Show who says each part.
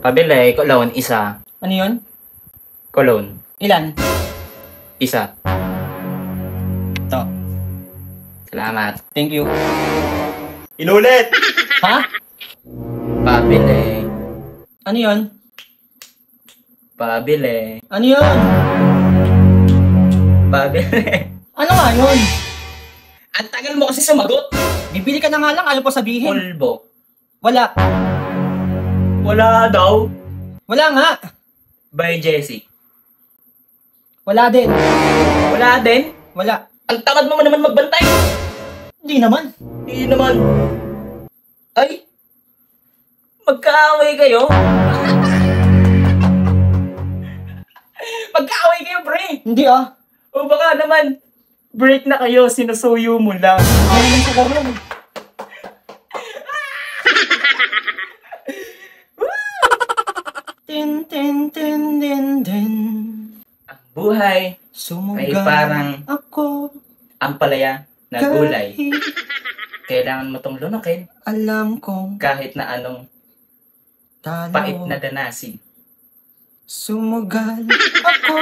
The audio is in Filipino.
Speaker 1: Pabili, cologne, isa.
Speaker 2: Ano yun?
Speaker 1: Cologne,
Speaker 2: Ilan?
Speaker 1: isa.
Speaker 2: To.
Speaker 1: Salamat.
Speaker 2: Thank you.
Speaker 1: Inulit!
Speaker 2: Ha?
Speaker 1: Pabili,
Speaker 2: Ano yun?
Speaker 1: pabili,
Speaker 2: Ano yun?
Speaker 1: pabili.
Speaker 2: Ano nga yun?
Speaker 1: Ang tagal mo kasi sumagot.
Speaker 2: Bibili ka na nga lang, ayaw pa sabihin.
Speaker 1: Pulbo.
Speaker 2: Wala.
Speaker 1: Wala daw.
Speaker 2: Wala nga.
Speaker 1: By Jessie.
Speaker 2: Wala din.
Speaker 1: Wala din.
Speaker 2: Wala.
Speaker 1: Ang tamad mo naman magbantay.
Speaker 2: Hindi naman.
Speaker 1: Hindi naman. Ay, magkaaway kayo? Magkaaway kayo, pre.
Speaker 2: Hindi ah.
Speaker 1: O baka naman, break na kayo, sinusuyo mo lang.
Speaker 2: Ngayon sa karoon. Tin tin tin din din.
Speaker 1: Ang buhay ay
Speaker 2: Sumugal
Speaker 1: parang
Speaker 2: ako.
Speaker 1: ang palaya na gulay.
Speaker 2: Kahit
Speaker 1: Kailangan mo tong lunukin
Speaker 2: alam kong
Speaker 1: kahit na anong
Speaker 2: talo.
Speaker 1: pait na danasin.
Speaker 2: Sumugal ako.